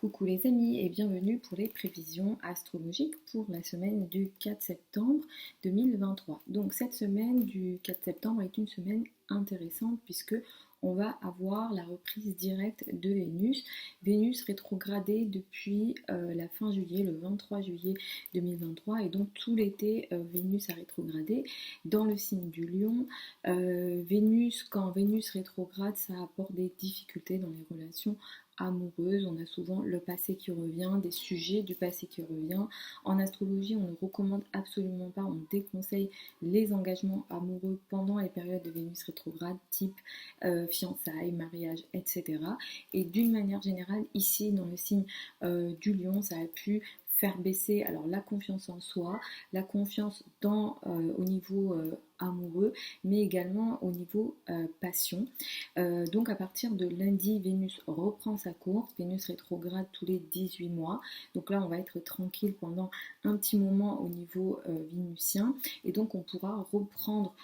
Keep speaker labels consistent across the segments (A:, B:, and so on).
A: Coucou les amis et bienvenue pour les prévisions astrologiques pour la semaine du 4 septembre 2023. Donc cette semaine du 4 septembre est une semaine intéressante puisque on va avoir la reprise directe de Vénus. Vénus rétrogradée depuis la fin juillet, le 23 juillet 2023 et donc tout l'été Vénus a rétrogradé dans le signe du Lion. Quand Vénus rétrograde, ça apporte des difficultés dans les relations amoureuses, on a souvent le passé qui revient, des sujets du passé qui revient. En astrologie, on ne recommande absolument pas, on déconseille les engagements amoureux pendant les périodes de Vénus rétrograde, type fiançailles, mariage, etc. Et d'une manière générale, ici dans le signe du Lion, ça a pu faire baisser alors la confiance en soi, la confiance au niveau amoureux, mais également au niveau passion. Donc à partir de lundi, Vénus reprend sa course, Vénus rétrograde tous les 18 mois, donc là on va être tranquille pendant un petit moment au niveau vénusien, et donc on pourra reprendre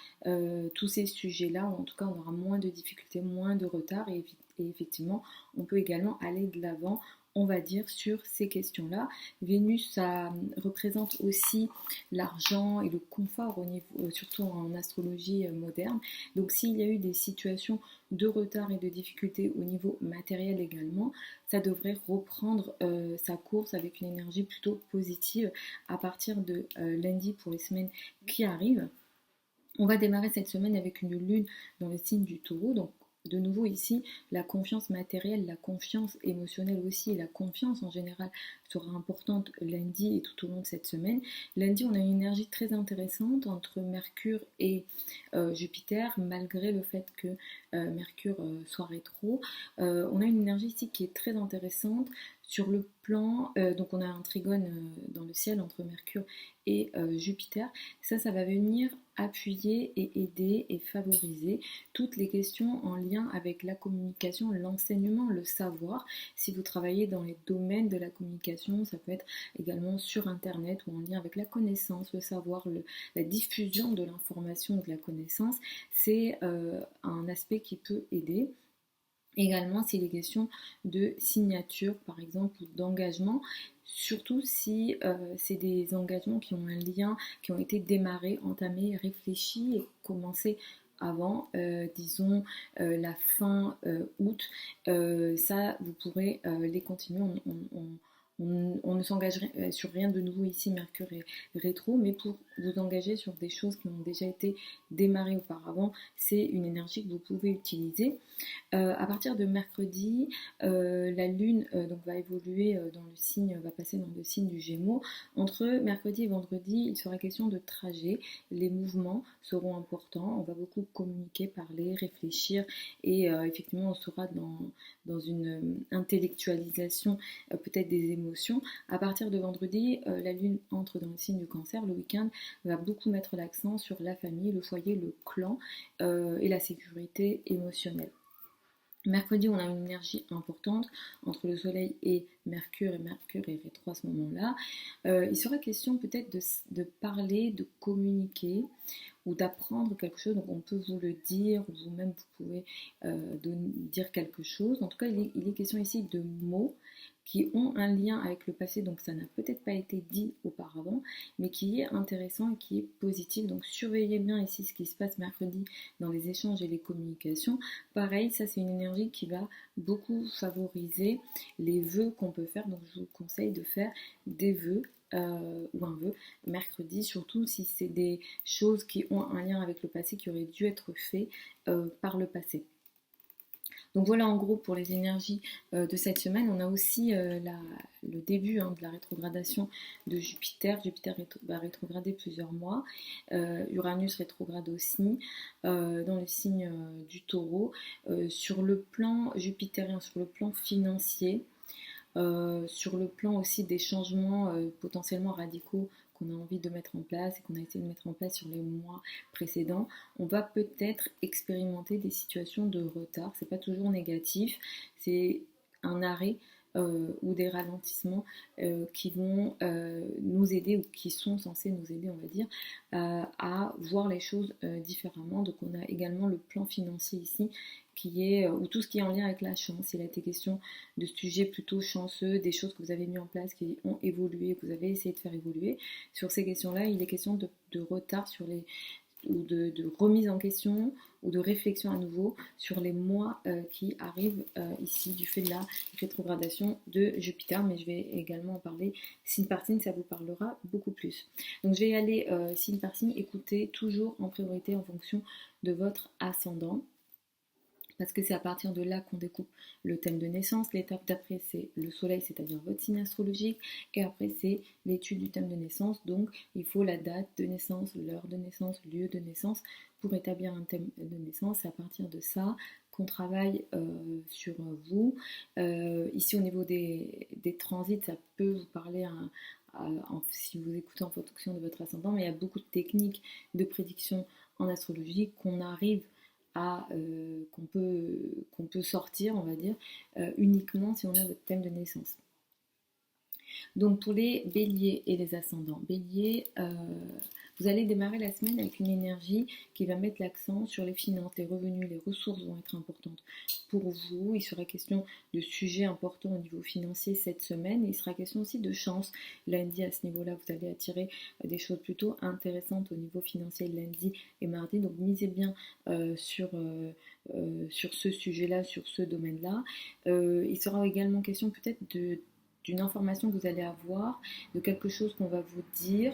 A: tous ces sujets-là, ou en tout cas on aura moins de difficultés, moins de retard, et effectivement on peut également aller de l'avant, on va dire, sur ces questions-là. Vénus, ça représente aussi l'argent et le confort au niveau, surtout en astrologie moderne. Donc s'il y a eu des situations de retard et de difficultés au niveau matériel également, ça devrait reprendre sa course avec une énergie plutôt positive à partir de lundi pour les semaines qui arrivent. On va démarrer cette semaine avec une lune dans le signe du Taureau, donc de nouveau ici, la confiance matérielle, la confiance émotionnelle aussi et la confiance en général sera importante lundi et tout au long de cette semaine. Lundi, on a une énergie très intéressante entre Mercure et Jupiter, malgré le fait que Mercure soit rétro. On a une énergie ici qui est très intéressante sur le plan, donc on a un trigone dans le ciel entre Mercure et Jupiter. Ça va venir appuyer et aider et favoriser toutes les questions en lien avec la communication, l'enseignement, le savoir. Si vous travaillez dans les domaines de la communication, ça peut être également sur Internet ou en lien avec la connaissance, le savoir, la diffusion de l'information ou de la connaissance. C'est un aspect qui peut aider. Également, s'il est question de signature, par exemple, ou d'engagement, surtout si c'est des engagements qui ont un lien, qui ont été démarrés, entamés, réfléchis et commencés avant, disons, la fin août. Ça, vous pourrez les continuer. On ne s'engagerait sur rien de nouveau ici, Mercure est rétro, mais pour vous engager sur des choses qui ont déjà été démarrées auparavant, c'est une énergie que vous pouvez utiliser. À partir de mercredi, la Lune donc va évoluer va passer dans le signe du Gémeaux. Entre mercredi et vendredi, il sera question de trajet. Les mouvements seront importants. On va beaucoup communiquer, parler, réfléchir, et effectivement, on sera dans une intellectualisation peut-être des émotions. À partir de vendredi, la Lune entre dans le signe du Cancer. Le week-end va beaucoup mettre l'accent sur la famille, le foyer, le clan et la sécurité émotionnelle. Mercredi, on a une énergie importante entre le Soleil et Mercure est rétro à ce moment-là. Il sera question peut-être de parler, de communiquer ou d'apprendre quelque chose. Donc on peut vous le dire, ou vous-même vous pouvez dire quelque chose. En tout cas, il est question ici de mots qui ont un lien avec le passé, donc ça n'a peut-être pas été dit auparavant, mais qui est intéressant et qui est positif. Donc surveillez bien ici ce qui se passe mercredi dans les échanges et les communications. Pareil, ça c'est une énergie qui va beaucoup favoriser les vœux qu'on peut faire, donc je vous conseille de faire des vœux ou un vœu mercredi, surtout si c'est des choses qui ont un lien avec le passé, qui auraient dû être faits par le passé. Donc voilà en gros pour les énergies de cette semaine. On a aussi le début de la rétrogradation de Jupiter. Jupiter va rétrograder plusieurs mois. Uranus rétrograde aussi dans le signe du Taureau. Sur le plan jupitérien, sur le plan financier, sur le plan aussi des changements potentiellement radicaux qu'on a envie de mettre en place et qu'on a essayé de mettre en place sur les mois précédents, on va peut-être expérimenter des situations de retard. C'est pas toujours négatif, c'est un arrêt ou des ralentissements qui vont nous aider, ou qui sont censés nous aider, on va dire, à voir les choses différemment. Donc on a également le plan financier ici ou tout ce qui est en lien avec la chance. Il a été question de sujets plutôt chanceux, des choses que vous avez mis en place qui ont évolué, que vous avez essayé de faire évoluer. Sur ces questions-là, il est question de retard sur les ou de remise en question ou de réflexion à nouveau sur les mois qui arrivent ici du fait de la rétrogradation de Jupiter, mais je vais également en parler signe par signe, ça vous parlera beaucoup plus. Donc je vais y aller signe par signe, écoutez toujours en priorité en fonction de votre ascendant, parce que c'est à partir de là qu'on découpe le thème de naissance. L'étape d'après, c'est le soleil, c'est-à-dire votre signe astrologique, et après, c'est l'étude du thème de naissance. Donc, il faut la date de naissance, l'heure de naissance, le lieu de naissance pour établir un thème de naissance. C'est à partir de ça qu'on travaille sur vous. Ici, au niveau des transits, ça peut vous parler si vous écoutez en fonction de votre ascendant, mais il y a beaucoup de techniques de prédiction en astrologie qu'on peut sortir, on va dire, uniquement si on a votre thème de naissance. Donc pour les béliers et les ascendants, bélier, vous allez démarrer la semaine avec une énergie qui va mettre l'accent sur les finances, les revenus, les ressources vont être importantes pour vous. Il sera question de sujets importants au niveau financier cette semaine. Il sera question aussi de chance. Lundi, à ce niveau-là, vous allez attirer des choses plutôt intéressantes au niveau financier lundi et mardi. Donc misez bien sur ce sujet-là, sur ce domaine-là. Il sera également question peut-être d'une information que vous allez avoir, de quelque chose qu'on va vous dire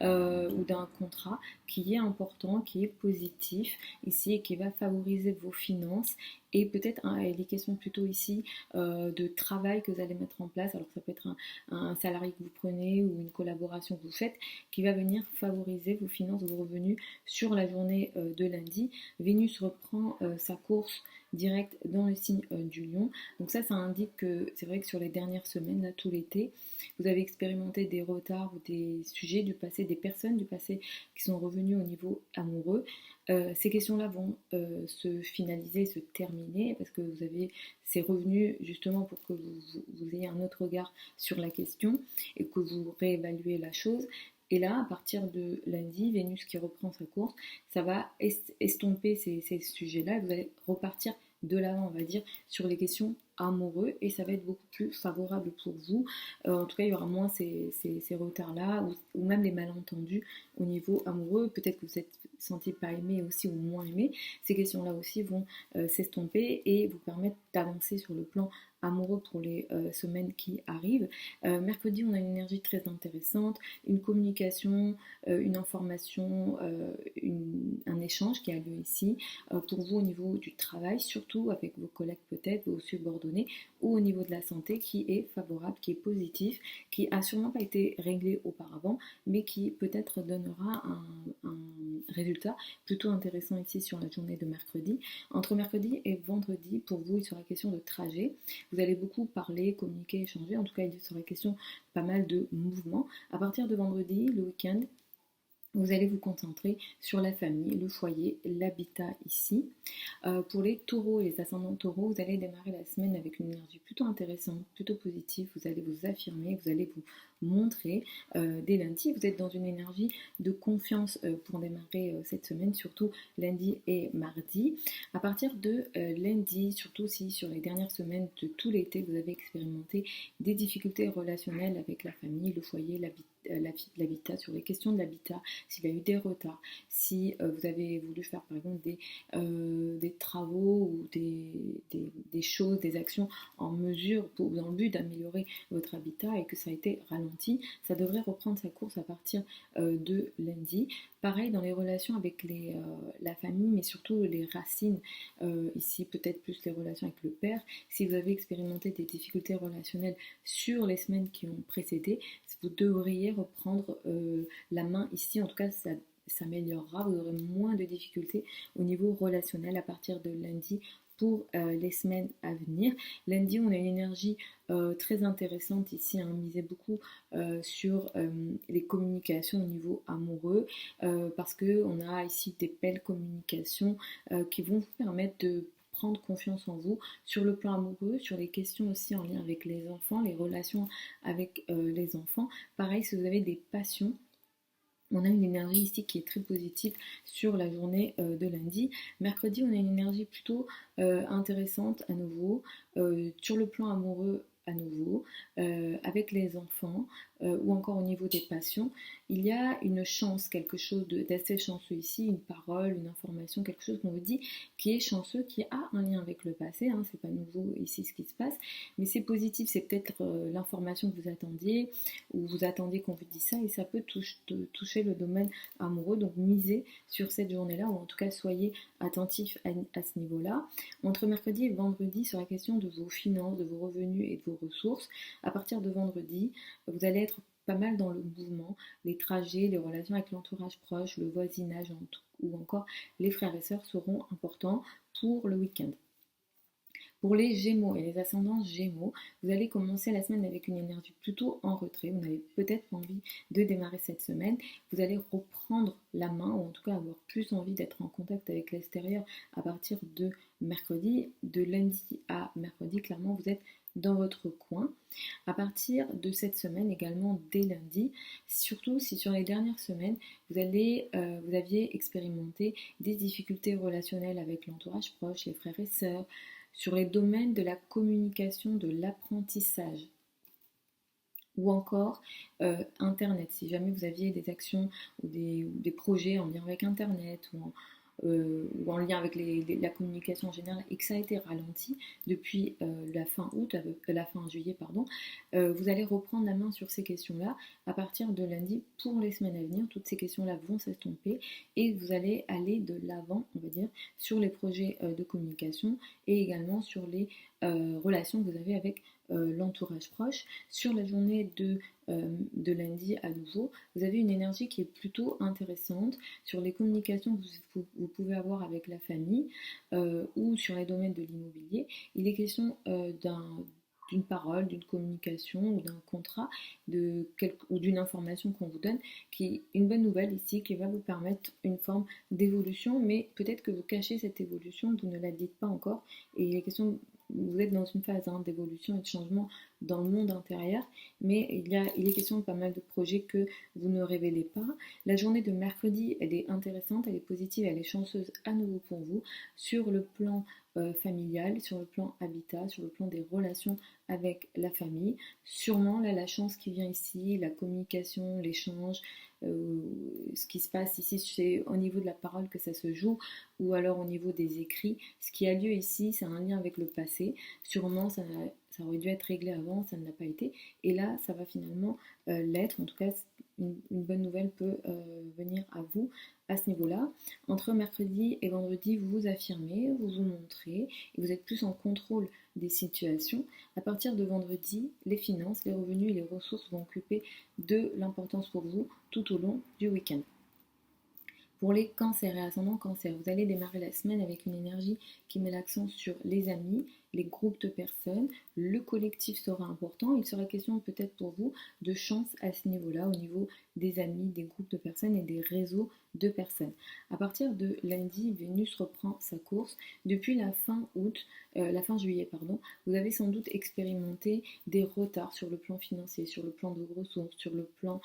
A: ou d'un contrat qui est important, qui est positif ici et qui va favoriser vos finances. Et peut-être il est question plutôt ici de travail que vous allez mettre en place. Alors ça peut être un salarié que vous prenez ou une collaboration que vous faites qui va venir favoriser vos finances, vos revenus sur la journée de lundi. Vénus reprend sa course direct dans le signe du lion. Donc ça indique que c'est vrai que sur les dernières semaines, là, tout l'été, vous avez expérimenté des retards ou des sujets du passé, des personnes du passé qui sont revenues au niveau amoureux. Ces questions-là vont se finaliser, se terminer, parce que vous avez ces revenus justement pour que vous ayez un autre regard sur la question et que vous réévaluez la chose. Et là, à partir de lundi, Vénus qui reprend sa course, ça va estomper ces sujets-là et vous allez repartir de l'avant, on va dire, sur les questions amoureuses et ça va être beaucoup plus favorable pour vous. En tout cas, il y aura moins ces retards-là ou même les malentendus au niveau amoureux. Peut-être que vous êtes senti pas aimé aussi ou moins aimé. Ces questions-là aussi vont s'estomper et vous permettre d'avancer sur le plan amoureux pour les semaines qui arrivent. Mercredi, on a une énergie très intéressante, une communication, une information, un échange qui a lieu ici pour vous au niveau du travail, surtout avec vos collègues peut-être, vos subordonnés, ou au niveau de la santé qui est favorable, qui est positif, qui a sûrement pas été réglé auparavant, mais qui peut-être donnera un résultat plutôt intéressant ici sur la journée de mercredi. Entre mercredi et vendredi, pour vous, il sera question de trajet. Vous allez beaucoup parler, communiquer, échanger. En tout cas, il sera question pas mal de mouvements. À partir de vendredi, le week-end, vous allez vous concentrer sur la famille, le foyer, l'habitat ici. Pour les taureaux et les ascendants taureaux, vous allez démarrer la semaine avec une énergie plutôt intéressante, plutôt positive. Vous allez vous affirmer, vous allez vous montrer dès lundi. Vous êtes dans une énergie de confiance pour démarrer cette semaine, surtout lundi et mardi. À partir de lundi, surtout si sur les dernières semaines de tout l'été, vous avez expérimenté des difficultés relationnelles avec la famille, le foyer, l'habitat, sur les questions de l'habitat, s'il y a eu des retards, si vous avez voulu faire par exemple des travaux ou des choses, des actions en mesure dans le but d'améliorer votre habitat et que ça a été ralenti, ça devrait reprendre sa course à partir de lundi. Pareil dans les relations avec la famille, mais surtout les racines, ici peut-être plus les relations avec le père. Si vous avez expérimenté des difficultés relationnelles sur les semaines qui ont précédé, vous devriez reprendre la main ici, en tout cas ça s'améliorera, vous aurez moins de difficultés au niveau relationnel à partir de lundi pour les semaines à venir. Lundi, on a une énergie très intéressante ici, misez beaucoup sur les communications au niveau amoureux parce qu'on a ici des belles communications qui vont vous permettre de prendre confiance en vous sur le plan amoureux, sur les questions aussi en lien avec les enfants, les relations avec les enfants. Pareil, si vous avez des passions On a une énergie ici qui est très positive sur la journée de lundi. Mercredi, on a une énergie plutôt intéressante à nouveau, sur le plan amoureux à nouveau, avec les enfants ou encore au niveau des passions. Il y a une chance, quelque chose d'assez chanceux ici, une parole, une information, quelque chose qu'on vous dit qui est chanceux, qui a un lien avec le passé. Hein, c'est pas nouveau ici ce qui se passe, mais c'est positif, c'est peut-être l'information que vous attendiez ou vous attendiez qu'on vous dise ça et ça peut toucher le domaine amoureux. Donc misez sur cette journée-là ou en tout cas soyez attentifs à ce niveau-là. Entre mercredi et vendredi, sur la question de vos finances, de vos revenus et de vos ressources, à partir de vendredi, vous allez être pas mal dans le mouvement, les trajets, les relations avec l'entourage proche, le voisinage ou encore les frères et sœurs seront importants pour le week-end. Pour les Gémeaux et les ascendants Gémeaux, vous allez commencer la semaine avec une énergie plutôt en retrait. Vous n'avez peut-être pas envie de démarrer cette semaine. Vous allez reprendre la main, ou en tout cas avoir plus envie d'être en contact avec l'extérieur à partir de mercredi. De lundi à mercredi, clairement, vous êtes dans votre coin. À partir de cette semaine, également dès lundi, surtout si sur les dernières semaines, vous aviez expérimenté des difficultés relationnelles avec l'entourage proche, les frères et sœurs, sur les domaines de la communication, de l'apprentissage ou encore Internet. Si jamais vous aviez des actions ou des projets en lien avec Internet ou en lien avec la communication en général et que ça a été ralenti depuis la fin août, la fin juillet, pardon, vous allez reprendre la main sur ces questions-là à partir de lundi pour les semaines à venir. Toutes ces questions-là vont s'estomper et vous allez aller de l'avant, on va dire, sur les projets de communication et également sur les relations que vous avez avec l'entourage proche. Sur la journée de lundi à nouveau, vous avez une énergie qui est plutôt intéressante sur les communications que vous pouvez avoir avec la famille ou sur les domaines de l'immobilier. Il est question d'une parole, d'une communication ou d'un contrat ou d'une information qu'on vous donne, qui est une bonne nouvelle ici, qui va vous permettre une forme d'évolution, mais peut-être que vous cachez cette évolution, vous ne la dites pas encore, et il est question, vous êtes dans une phase d'évolution et de changement dans le monde intérieur, mais il est question de pas mal de projets que vous ne révélez pas. La journée de mercredi, elle est intéressante, elle est positive, elle est chanceuse à nouveau pour vous, sur le plan familial, sur le plan habitat, sur le plan des relations avec la famille. Sûrement, là, la chance qui vient ici, la communication, l'échange, ce qui se passe ici, c'est au niveau de la parole que ça se joue, ou alors au niveau des écrits. Ce qui a lieu ici, c'est un lien avec le passé. Sûrement, ça aurait dû être réglé avant, ça ne l'a pas été. Et là, ça va finalement l'être. En tout cas, une bonne nouvelle peut venir à vous à ce niveau-là. Entre mercredi et vendredi, vous vous affirmez, vous vous montrez, et vous êtes plus en contrôle des situations. À partir de vendredi, les finances, les revenus et les ressources vont occuper de l'importance pour vous tout au long du week-end. Pour les cancers et ascendants cancer, vous allez démarrer la semaine avec une énergie qui met l'accent sur les amis, les groupes de personnes, le collectif sera important. Il sera question peut-être pour vous de chance à ce niveau-là, au niveau des amis, des groupes de personnes et des réseaux de personnes. À partir de lundi, Vénus reprend sa course. Depuis la fin juillet, pardon, vous avez sans doute expérimenté des retards sur le plan financier, sur le plan de ressources, sur le plan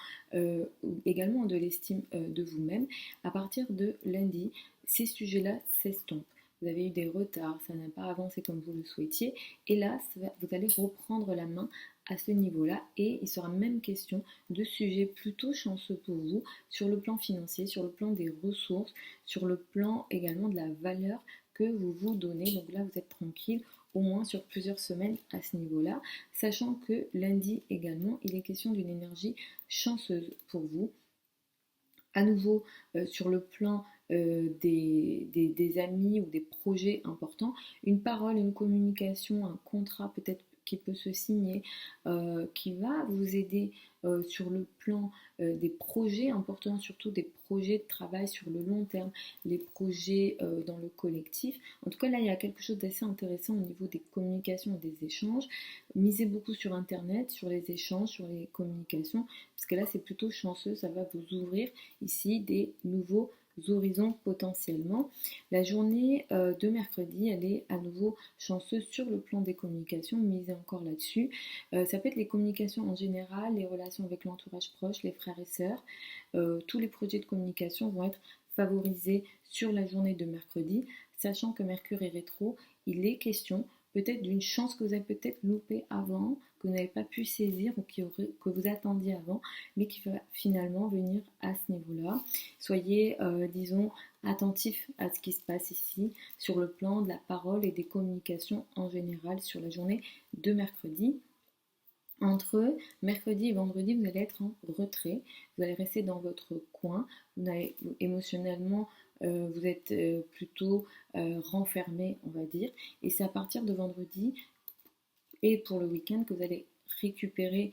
A: également de l'estime de vous-même. À partir de lundi, ces sujets-là s'estompent. Vous avez eu des retards, ça n'a pas avancé comme vous le souhaitiez, et là, vous allez reprendre la main à ce niveau-là, et il sera même question de sujets plutôt chanceux pour vous sur le plan financier, sur le plan des ressources, sur le plan également de la valeur que vous vous donnez. Donc là, vous êtes tranquille, au moins sur plusieurs semaines à ce niveau-là, sachant que lundi également, il est question d'une énergie chanceuse pour vous. À nouveau, sur le plan des amis ou des projets importants, une parole, une communication, un contrat peut-être qui peut se signer, qui va vous aider sur le plan des projets importants, surtout des projets de travail sur le long terme, les projets dans le collectif. En tout cas, là, il y a quelque chose d'assez intéressant au niveau des communications et des échanges. Misez beaucoup sur Internet, sur les échanges, sur les communications, parce que là, c'est plutôt chanceux, ça va vous ouvrir ici des nouveaux horizons potentiellement. La journée de mercredi, elle est à nouveau chanceuse sur le plan des communications, misez encore là-dessus. Ça peut être les communications en général, les relations avec l'entourage proche, les frères et sœurs. Tous les projets de communication vont être favorisés sur la journée de mercredi, sachant que Mercure est rétro, il est question peut-être d'une chance que vous avez peut-être loupée avant, que vous n'avez pas pu saisir ou que vous attendiez avant, mais qui va finalement venir à ce niveau-là. Soyez, disons, attentifs à ce qui se passe ici sur le plan de la parole et des communications en général sur la journée de mercredi. Entre mercredi et vendredi, vous allez être en retrait, vous allez rester dans votre coin, émotionnellement, vous êtes plutôt renfermé, on va dire, et c'est à partir de vendredi et pour le week-end que vous allez récupérer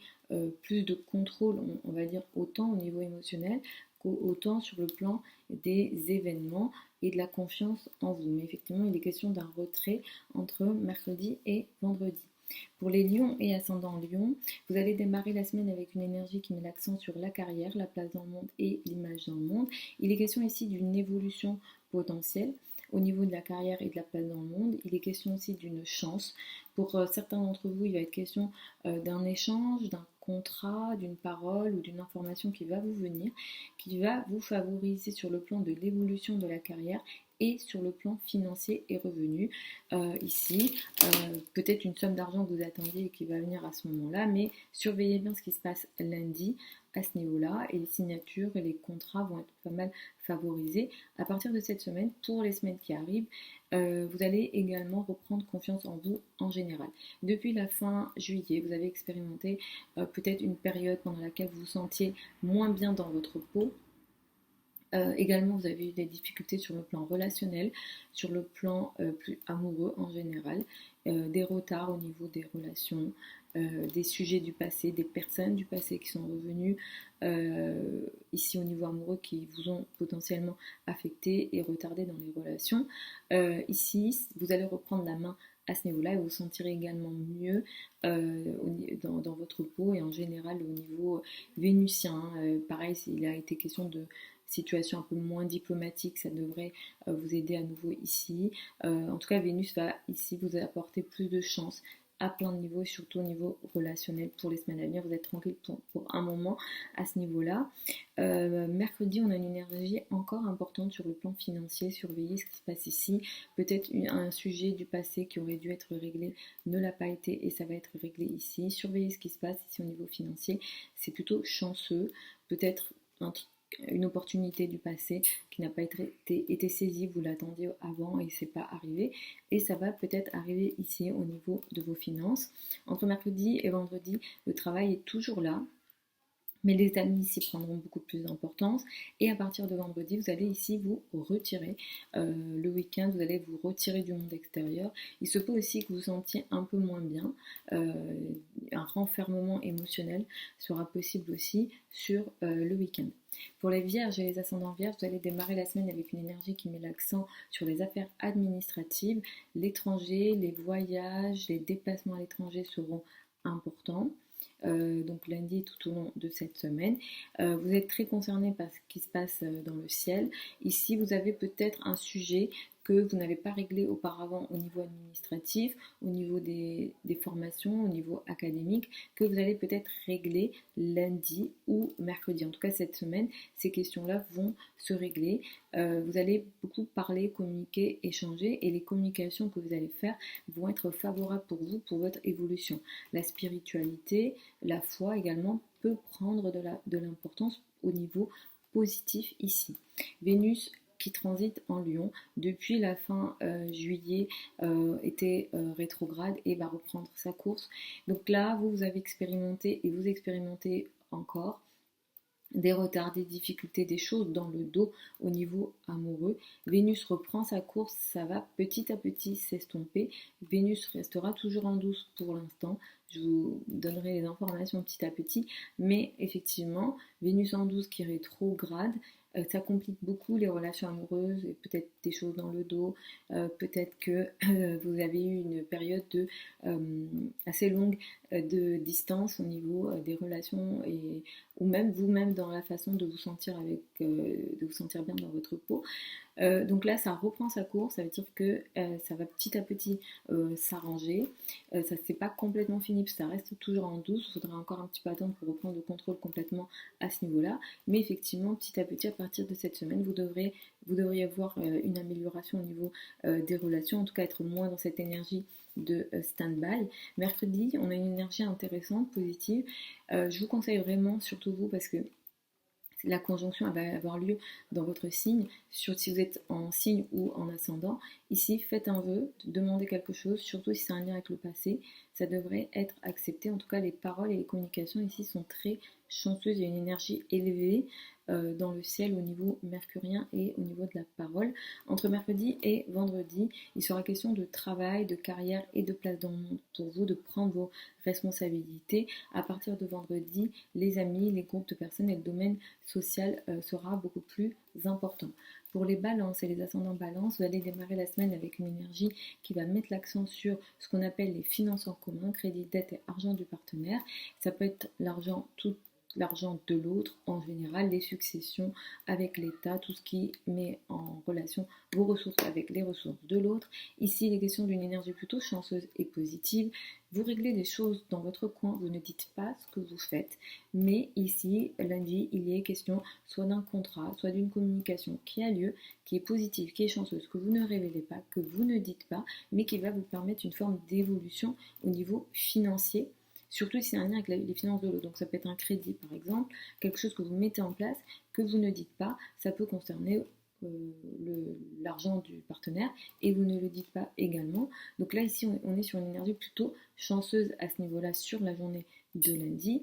A: plus de contrôle, on va dire autant au niveau émotionnel qu'autant sur le plan des événements et de la confiance en vous. Mais effectivement, il est question d'un retrait entre mercredi et vendredi. Pour les lions et ascendants lion, vous allez démarrer la semaine avec une énergie qui met l'accent sur la carrière, la place dans le monde et l'image dans le monde. Il est question ici d'une évolution potentielle au niveau de la carrière et de la place dans le monde. Il est question aussi d'une chance. Pour certains d'entre vous, il va être question d'un échange, d'un contrat, d'une parole ou d'une information qui va vous venir, qui va vous favoriser sur le plan de l'évolution de la carrière et sur le plan financier et revenu. Ici, peut-être une somme d'argent que vous attendiez et qui va venir à ce moment-là, mais surveillez bien ce qui se passe lundi à ce niveau-là et les signatures et les contrats vont être pas mal favorisés à partir de cette semaine. Pour les semaines qui arrivent, vous allez également reprendre confiance en vous en général. Depuis la fin juillet, vous avez expérimenté peut-être une période pendant laquelle vous vous sentiez moins bien dans votre peau. Également, vous avez eu des difficultés sur le plan relationnel, sur le plan plus amoureux en général, des retards au niveau des relations, des sujets du passé, des personnes du passé qui sont revenues ici au niveau amoureux qui vous ont potentiellement affecté et retardé dans les relations. Ici, vous allez reprendre la main à ce niveau-là et vous sentirez également mieux dans votre peau et en général au niveau vénusien. Pareil, s'il a été question de situation un peu moins diplomatique, ça devrait vous aider à nouveau ici. En tout cas, Vénus va ici vous apporter plus de chance à plein de niveaux et surtout au niveau relationnel pour les semaines à venir. Vous êtes tranquille pour un moment à ce niveau-là. Mercredi, on a une énergie encore importante sur le plan financier. Surveillez ce qui se passe ici. Peut-être un sujet du passé qui aurait dû être réglé ne l'a pas été et ça va être réglé ici. Surveillez ce qui se passe ici au niveau financier. C'est plutôt chanceux. Peut-être une opportunité du passé qui n'a pas été saisie, vous l'attendiez avant et c'est pas arrivé et ça va peut-être arriver ici au niveau de vos finances. Entre mercredi et vendredi, le travail est toujours là, mais les amis ici prendront beaucoup plus d'importance et à partir de vendredi, vous allez ici vous retirer. Le week-end, vous allez vous retirer du monde extérieur. Il se peut aussi que vous sentiez un peu moins bien. Un renfermement émotionnel sera possible aussi sur le week-end. Pour les vierges et les ascendants vierges, vous allez démarrer la semaine avec une énergie qui met l'accent sur les affaires administratives, l'étranger, les voyages, les déplacements à l'étranger seront importants. Donc lundi tout au long de cette semaine. Vous êtes très concerné par ce qui se passe dans le ciel. Ici, vous avez peut-être un sujet que vous n'avez pas réglé auparavant au niveau administratif, au niveau des formations, au niveau académique, que vous allez peut-être régler lundi ou mercredi. En tout cas, cette semaine, ces questions-là vont se régler. Vous allez beaucoup parler, communiquer, échanger et les communications que vous allez faire vont être favorables pour vous, pour votre évolution. La spiritualité, la foi également peut prendre de l'importance au niveau positif ici. Vénus qui transite en Lion depuis la fin juillet était rétrograde et va reprendre sa course. Donc là, vous avez expérimenté et vous expérimentez encore des retards, des difficultés, des choses dans le dos au niveau amoureux. Vénus reprend sa course, ça va petit à petit s'estomper. Vénus restera toujours en douce pour l'instant. Je vous donnerai les informations petit à petit, mais effectivement, Vénus en douce qui rétrograde Ça complique beaucoup les relations amoureuses et peut-être des choses dans le dos. Peut-être que vous avez eu une période assez longue de distance au niveau des relations ou même vous-même dans la façon de vous sentir de vous sentir bien dans votre peau. Donc là, ça reprend sa course, ça veut dire que ça va petit à petit s'arranger. Ça c'est pas complètement fini, parce que ça reste toujours en douce. Il faudra encore un petit peu attendre pour reprendre le contrôle complètement à ce niveau-là. Mais effectivement, petit à petit, à partir de cette semaine, vous devriez avoir une amélioration au niveau des relations, en tout cas être moins dans cette énergie de stand-by. Mercredi, on a une énergie intéressante, positive. Je vous conseille vraiment, surtout vous, parce que la conjonction va avoir lieu dans votre signe, si vous êtes en signe ou en ascendant. Ici, faites un vœu, demandez quelque chose, surtout si c'est un lien avec le passé, ça devrait être accepté. En tout cas, les paroles et les communications ici sont très chanceuses. Il y a une énergie élevée dans le ciel au niveau mercurien et au niveau de la parole. Entre mercredi et vendredi, il sera question de travail, de carrière et de place dans le monde pour vous, de prendre vos responsabilités. À partir de vendredi, les amis, les groupes de personnes et le domaine social sera beaucoup plus important. Pour les balances et les ascendants balance, vous allez démarrer la semaine avec une énergie qui va mettre l'accent sur ce qu'on appelle les finances en commun, crédit, dette et argent du partenaire. Ça peut être l'argent de l'autre en général, les successions avec l'État, tout ce qui met en relation vos ressources avec les ressources de l'autre. Ici, il est question d'une énergie plutôt chanceuse et positive. Vous réglez des choses dans votre coin, vous ne dites pas ce que vous faites, mais ici, lundi, il y est question soit d'un contrat, soit d'une communication qui a lieu, qui est positive, qui est chanceuse, que vous ne révélez pas, que vous ne dites pas, mais qui va vous permettre une forme d'évolution au niveau financier. Surtout si c'est un lien avec les finances de l'autre. Donc ça peut être un crédit par exemple, quelque chose que vous mettez en place, que vous ne dites pas. Ça peut concerner l'argent du partenaire et vous ne le dites pas également. Donc là ici on est sur une énergie plutôt chanceuse à ce niveau-là sur la journée de lundi.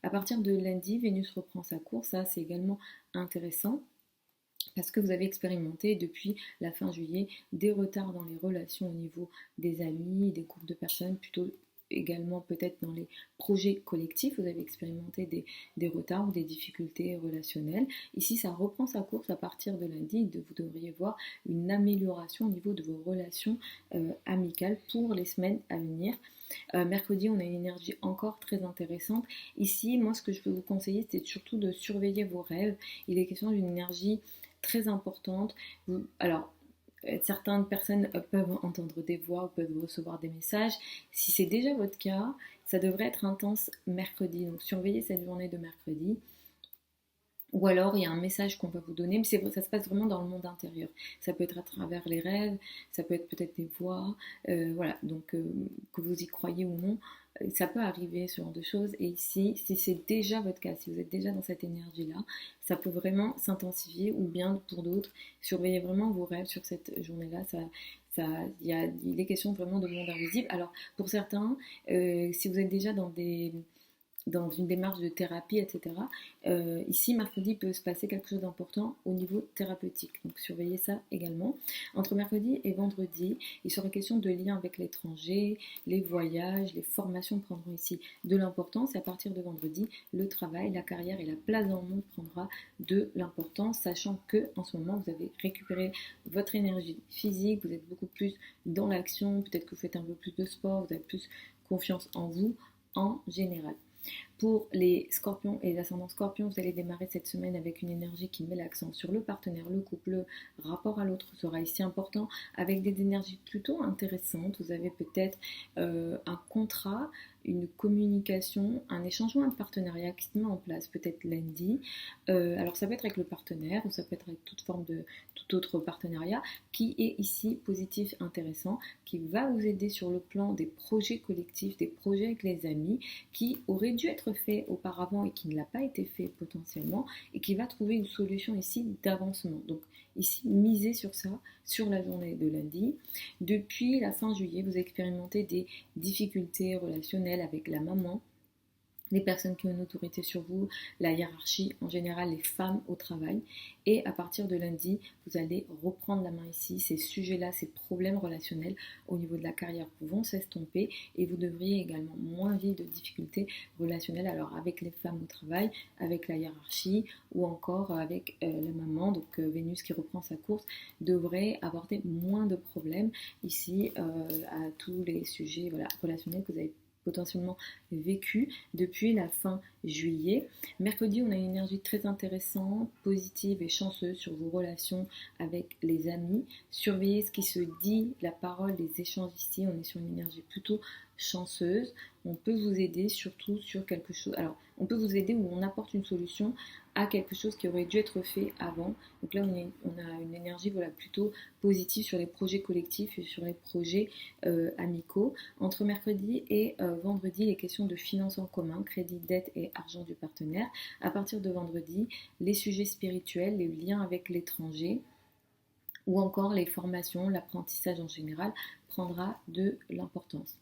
A: À partir de lundi, Vénus reprend sa course. Ça c'est également intéressant parce que vous avez expérimenté depuis la fin juillet des retards dans les relations au niveau des amis, des groupes de personnes, plutôt également peut-être dans les projets collectifs, vous avez expérimenté des retards ou des difficultés relationnelles. Ici, ça reprend sa course à partir de lundi, vous devriez voir une amélioration au niveau de vos relations amicales pour les semaines à venir. Mercredi, on a une énergie encore très intéressante. Ici, moi, ce que je peux vous conseiller, c'est surtout de surveiller vos rêves. Il est question d'une énergie très importante. Alors, certaines personnes peuvent entendre des voix ou peuvent recevoir des messages. Si c'est déjà votre cas, ça devrait être intense mercredi. Donc, surveillez cette journée de mercredi. Ou alors, il y a un message qu'on va vous donner, mais ça se passe vraiment dans le monde intérieur. Ça peut être à travers les rêves, ça peut être peut-être des voix, voilà. Donc, que vous y croyez ou non, ça peut arriver, ce genre de choses. Et ici, si c'est déjà votre cas, si vous êtes déjà dans cette énergie-là, ça peut vraiment s'intensifier, ou bien pour d'autres, surveillez vraiment vos rêves sur cette journée-là. Il est question vraiment de monde invisible. Alors, pour certains, si vous êtes déjà dans une démarche de thérapie, etc. Ici, mercredi, peut se passer quelque chose d'important au niveau thérapeutique. Donc, surveillez ça également. Entre mercredi et vendredi, il sera question de liens avec l'étranger, les voyages, les formations prendront ici de l'importance. Et à partir de vendredi, le travail, la carrière et la place dans le monde prendra de l'importance, sachant que en ce moment, vous avez récupéré votre énergie physique, vous êtes beaucoup plus dans l'action, peut-être que vous faites un peu plus de sport, vous avez plus confiance en vous en général. Pour les scorpions et les ascendants scorpions, vous allez démarrer cette semaine avec une énergie qui met l'accent sur le partenaire, le couple, le rapport à l'autre sera ici important, avec des énergies plutôt intéressantes. Vous avez peut-être un contrat, une communication, un échangement de partenariat qui se met en place peut-être lundi. Alors ça peut être avec le partenaire ou ça peut être avec toute forme de tout autre partenariat qui est ici positif, intéressant, qui va vous aider sur le plan des projets collectifs, des projets avec les amis qui auraient dû être fait auparavant et qui ne l'a pas été fait potentiellement et qui va trouver une solution ici d'avancement. Donc ici, misez sur ça, sur la journée de lundi. Depuis la fin juillet, vous expérimentez des difficultés relationnelles avec la maman. les personnes qui ont une autorité sur vous, la hiérarchie, en général les femmes au travail. Et à partir de lundi, vous allez reprendre la main ici. Ces sujets-là, ces problèmes relationnels au niveau de la carrière vont s'estomper et vous devriez également moins vivre de difficultés relationnelles, alors avec les femmes au travail, avec la hiérarchie ou encore avec la maman. Donc Vénus qui reprend sa course devrait apporter moins de problèmes ici à tous les sujets relationnels que vous avez potentiellement vécu depuis la fin juillet. Mercredi, on a une énergie très intéressante, positive et chanceuse sur vos relations avec les amis. Surveillez ce qui se dit, la parole, les échanges ici. On est sur une énergie plutôt chanceuse. On peut vous aider surtout sur quelque chose. Alors, on peut vous aider ou on apporte une solution à quelque chose qui aurait dû être fait avant. Donc là, on a une énergie plutôt positive sur les projets collectifs et sur les projets amicaux. Entre mercredi et vendredi, les questions de finances en commun, crédit, dette et argent du partenaire. À partir de vendredi, les sujets spirituels, les liens avec l'étranger ou encore les formations, l'apprentissage en général prendra de l'importance.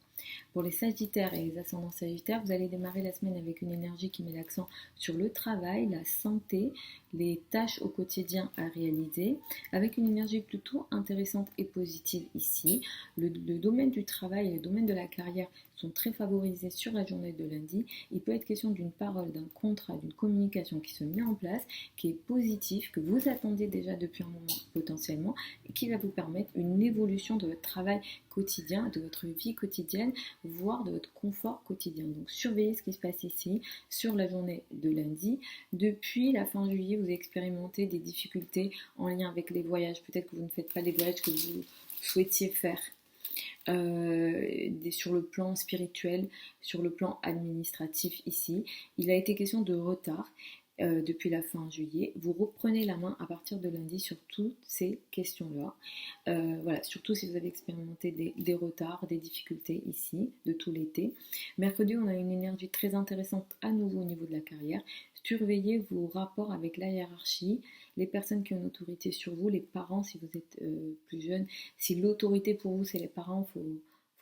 A: Pour les Sagittaires et les ascendants Sagittaires, vous allez démarrer la semaine avec une énergie qui met l'accent sur le travail, la santé, les tâches au quotidien à réaliser, avec une énergie plutôt intéressante et positive ici. Le domaine du travail et le domaine de la carrière sont très favorisés sur la journée de lundi. Il peut être question d'une parole, d'un contrat, d'une communication qui se met en place, qui est positif, que vous attendez déjà depuis un moment potentiellement, et qui va vous permettre une évolution de votre travail quotidien, de votre vie quotidienne, voire de votre confort quotidien. Donc surveillez ce qui se passe ici sur la journée de lundi. Depuis la fin juillet, vous expérimentez des difficultés en lien avec les voyages. Peut-être que vous ne faites pas les voyages que vous souhaitiez faire. Sur le plan spirituel, sur le plan administratif ici. Il a été question de retard depuis la fin juillet. Vous reprenez la main à partir de lundi sur toutes ces questions-là. Voilà, surtout si vous avez expérimenté des retards, des difficultés ici de tout l'été. Mercredi, on a une énergie très intéressante à nouveau au niveau de la carrière. Surveillez vos rapports avec la hiérarchie, les personnes qui ont une autorité sur vous, les parents si vous êtes plus jeune. Si l'autorité pour vous c'est les parents, faut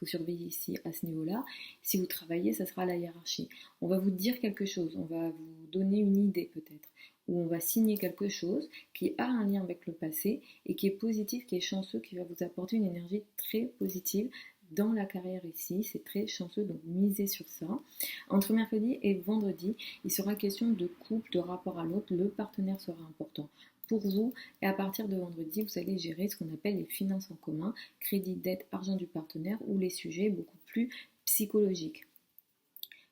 A: surveiller ici à ce niveau-là. Si vous travaillez, ça sera la hiérarchie. On va vous dire quelque chose, on va vous donner une idée peut-être, ou on va signer quelque chose qui a un lien avec le passé et qui est positif, qui est chanceux, qui va vous apporter une énergie très positive dans la carrière ici. C'est très chanceux, donc misez sur ça. Entre mercredi et vendredi, il sera question de couple, de rapport à l'autre. Le partenaire sera important pour vous et à partir de vendredi, vous allez gérer ce qu'on appelle les finances en commun, crédit, dette, argent du partenaire ou les sujets beaucoup plus psychologiques.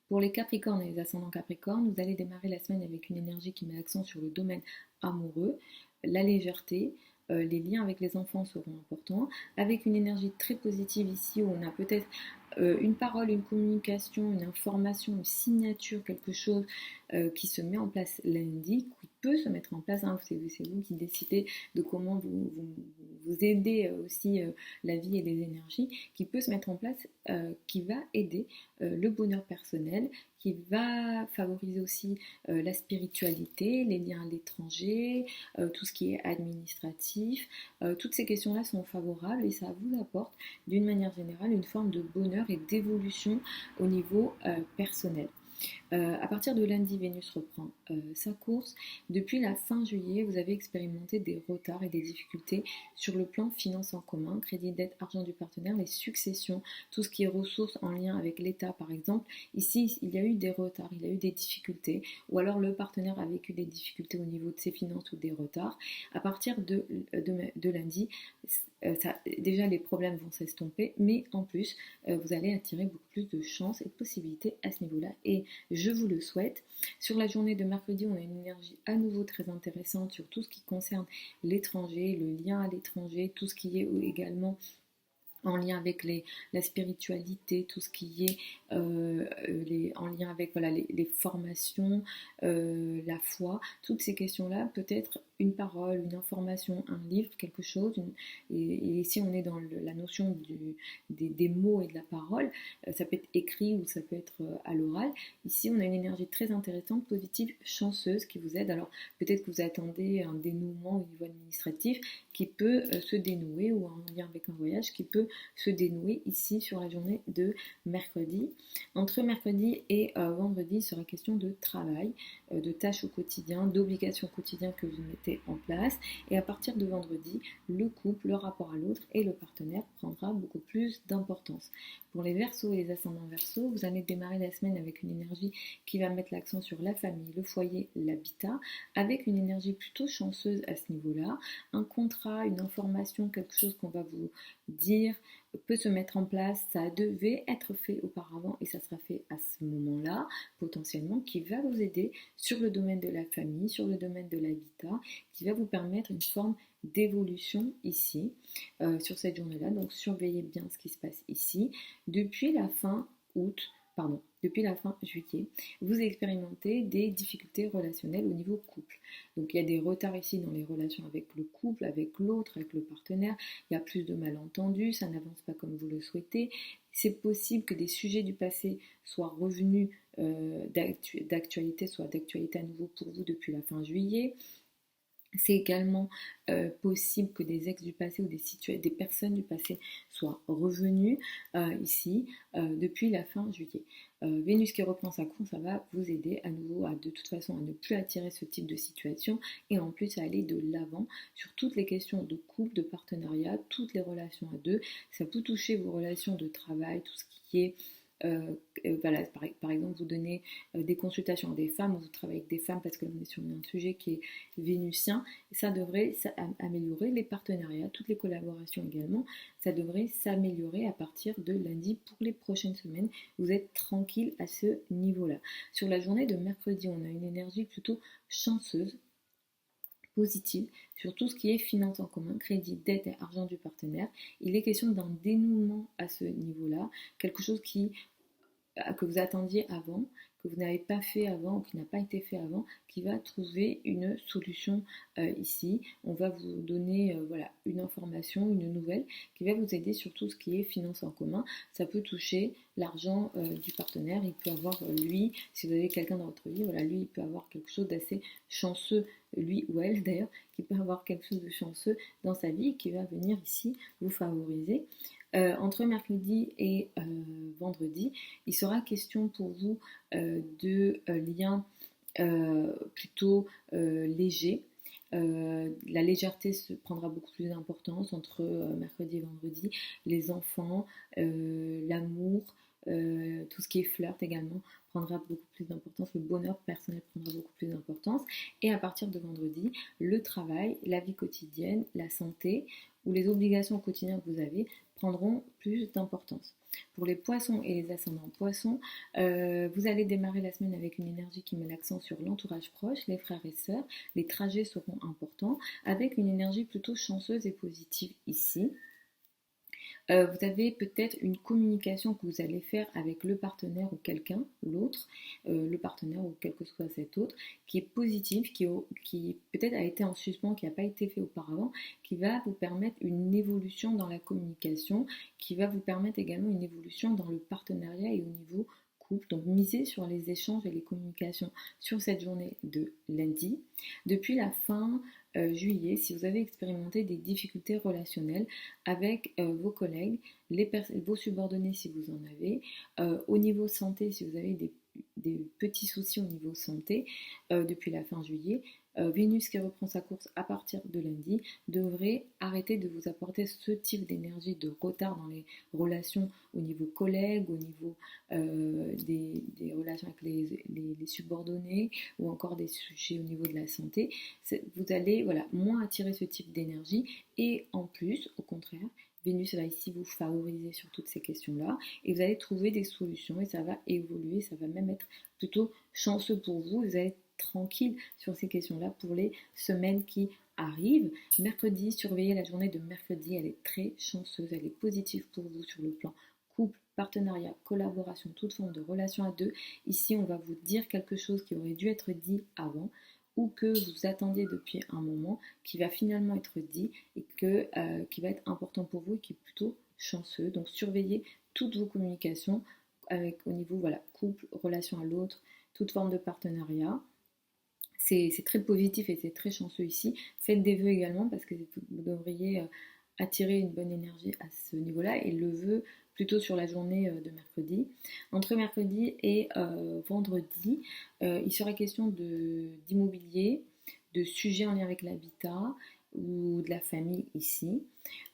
A: Pour les Capricornes et les ascendants Capricornes, vous allez démarrer la semaine avec une énergie qui met l'accent sur le domaine amoureux, la légèreté, les liens avec les enfants seront importants, avec une énergie très positive ici où on a peut-être une parole, une communication, une information, une signature, quelque chose qui se met en place lundi, qui peut se mettre en place, hein, c'est vous qui décidez de comment vous aider aussi la vie et les énergies, qui peut se mettre en place, qui va aider le bonheur personnel, qui va favoriser aussi la spiritualité, les liens à l'étranger, tout ce qui est administratif. Toutes ces questions-là sont favorables et ça vous apporte d'une manière générale une forme de bonheur et d'évolution au niveau personnel. À partir de lundi, Vénus reprend sa course. Depuis la fin juillet, vous avez expérimenté des retards et des difficultés sur le plan finance en commun, crédit, dette, argent du partenaire, les successions, tout ce qui est ressources en lien avec l'État par exemple. Ici, il y a eu des retards, il y a eu des difficultés, ou alors le partenaire a vécu des difficultés au niveau de ses finances ou des retards. À partir de lundi, déjà les problèmes vont s'estomper, mais en plus, vous allez attirer beaucoup plus de chances et de possibilités à ce niveau-là. Et je vous le souhaite. Sur la journée de mercredi, on a une énergie à nouveau très intéressante sur tout ce qui concerne l'étranger, le lien à l'étranger, tout ce qui est également en lien avec la spiritualité, tout ce qui est en lien avec les formations, la foi, toutes ces questions-là, peut-être une parole, une information, un livre, quelque chose. Et ici, on est dans la notion des mots et de la parole. Ça peut être écrit ou ça peut être à l'oral. Ici, on a une énergie très intéressante, positive, chanceuse qui vous aide. Alors, peut-être que vous attendez un dénouement au niveau administratif qui peut se dénouer ou en lien avec un voyage qui peut se dénouer ici sur la journée de mercredi. Entre mercredi et vendredi, il sera question de travail, de tâches au quotidien, d'obligations quotidiennes que vous mettez en place. Et à partir de vendredi, le couple, le rapport à l'autre et le partenaire prendra beaucoup plus d'importance. Pour les Verseaux et les ascendants Verseaux, vous allez démarrer la semaine avec une énergie qui va mettre l'accent sur la famille, le foyer, l'habitat, avec une énergie plutôt chanceuse à ce niveau-là. Un contrat, une information, quelque chose qu'on va vous dire peut se mettre en place, ça devait être fait auparavant et ça sera fait à ce moment-là, potentiellement, qui va vous aider sur le domaine de la famille, sur le domaine de l'habitat, qui va vous permettre une forme d'évolution ici, sur cette journée-là. Donc surveillez bien ce qui se passe ici. Depuis la fin août, depuis la fin juillet, vous expérimentez des difficultés relationnelles au niveau couple. Donc il y a des retards ici dans les relations avec le couple, avec l'autre, avec le partenaire. Il y a plus de malentendus, ça n'avance pas comme vous le souhaitez. C'est possible que des sujets du passé soient revenus d'actualité, soit d'actualité à nouveau pour vous depuis la fin juillet. C'est également possible que des ex du passé ou des personnes du passé soient revenues ici depuis la fin juillet. Vénus qui reprend sa course, ça va vous aider à nouveau de toute façon à ne plus attirer ce type de situation et en plus à aller de l'avant sur toutes les questions de couple, de partenariat, toutes les relations à deux. Ça peut toucher vos relations de travail, tout ce qui est voilà, par exemple, vous donnez des consultations à des femmes ou vous travaillez avec des femmes parce que l'on est sur un sujet qui est vénusien, ça devrait améliorer les partenariats, toutes les collaborations également, ça devrait s'améliorer à partir de lundi pour les prochaines semaines. Vous êtes tranquille à ce niveau-là. Sur la journée de mercredi, on a une énergie plutôt chanceuse, positive, sur tout ce qui est finance en commun, crédit, dette et argent du partenaire. Il est question d'un dénouement à ce niveau-là, quelque chose que vous attendiez avant, que vous n'avez pas fait avant ou qui n'a pas été fait avant, qui va trouver une solution ici. On va vous donner voilà, une information, une nouvelle qui va vous aider sur tout ce qui est finance en commun. Ça peut toucher l'argent du partenaire. Il peut avoir, lui, si vous avez quelqu'un dans votre vie, voilà, lui, il peut avoir quelque chose d'assez chanceux, lui ou elle d'ailleurs, qui peut avoir quelque chose de chanceux dans sa vie et qui va venir ici vous favoriser. Entre mercredi et vendredi, il sera question pour vous de liens plutôt légers. La légèreté prendra beaucoup plus d'importance entre mercredi et vendredi. Les enfants, l'amour, tout ce qui est flirt également prendra beaucoup plus d'importance. Le bonheur personnel prendra beaucoup plus d'importance. Et à partir de vendredi, le travail, la vie quotidienne, la santé ou les obligations au quotidien que vous avez prendront plus d'importance. Pour les poissons et les ascendants poissons, vous allez démarrer la semaine avec une énergie qui met l'accent sur l'entourage proche, les frères et sœurs. Les trajets seront importants avec une énergie plutôt chanceuse et positive ici. Vous avez peut-être une communication que vous allez faire avec le partenaire ou quelqu'un, l'autre, le partenaire ou quel que soit cet autre, qui est positif, qui peut-être a été en suspens, qui n'a pas été fait auparavant, qui va vous permettre une évolution dans la communication, qui va vous permettre également une évolution dans le partenariat et au niveau couple. Donc misez sur les échanges et les communications sur cette journée de lundi. Depuis la fin juillet, si vous avez expérimenté des difficultés relationnelles avec vos collègues, vos subordonnés si vous en avez, au niveau santé si vous avez des petits soucis au niveau santé depuis la fin juillet, Vénus qui reprend sa course à partir de lundi devrait arrêter de vous apporter ce type d'énergie de retard dans les relations au niveau collègue, au niveau des relations avec les subordonnés ou encore des sujets au niveau de la santé. Vous allez moins attirer ce type d'énergie et en plus, au contraire, Vénus va ici vous favoriser sur toutes ces questions-là et vous allez trouver des solutions et ça va évoluer, ça va même être plutôt chanceux pour vous. Vous allez être tranquille sur ces questions-là pour les semaines qui arrivent. Mercredi, surveillez la journée de mercredi, elle est très chanceuse, elle est positive pour vous sur le plan couple, partenariat, collaboration, toute forme de relation à deux. Ici, on va vous dire quelque chose qui aurait dû être dit avant ou que vous attendiez depuis un moment, qui va finalement être dit et qui va être important pour vous et qui est plutôt chanceux. Donc surveillez toutes vos communications avec, au niveau voilà, couple, relation à l'autre, toute forme de partenariat. C'est très positif et c'est très chanceux ici. Faites des vœux également parce que vous devriez attirer une bonne énergie à ce niveau-là et le vœu plutôt sur la journée de mercredi. Entre mercredi et vendredi, il sera question d'immobilier, de sujets en lien avec l'habitat ou de la famille ici.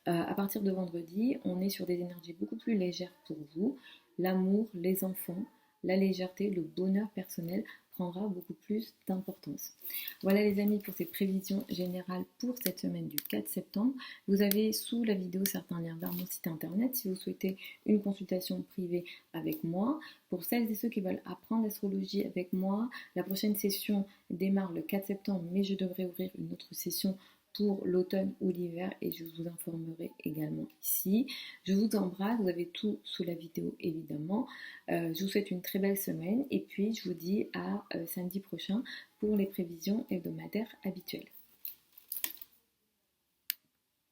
A: À partir de vendredi, on est sur des énergies beaucoup plus légères pour vous. L'amour, les enfants, la légèreté, le bonheur personnel prendra beaucoup plus d'importance. Voilà les amis pour ces prévisions générales pour cette semaine du 4 septembre. Vous avez sous la vidéo certains liens vers mon site internet si vous souhaitez une consultation privée avec moi. Pour celles et ceux qui veulent apprendre l'astrologie avec moi, la prochaine session démarre le 4 septembre, mais je devrais ouvrir une autre session pour l'automne ou l'hiver et je vous informerai également ici. Je vous embrasse, vous avez tout sous la vidéo évidemment. Je vous souhaite une très belle semaine et puis je vous dis à samedi prochain pour les prévisions hebdomadaires habituelles.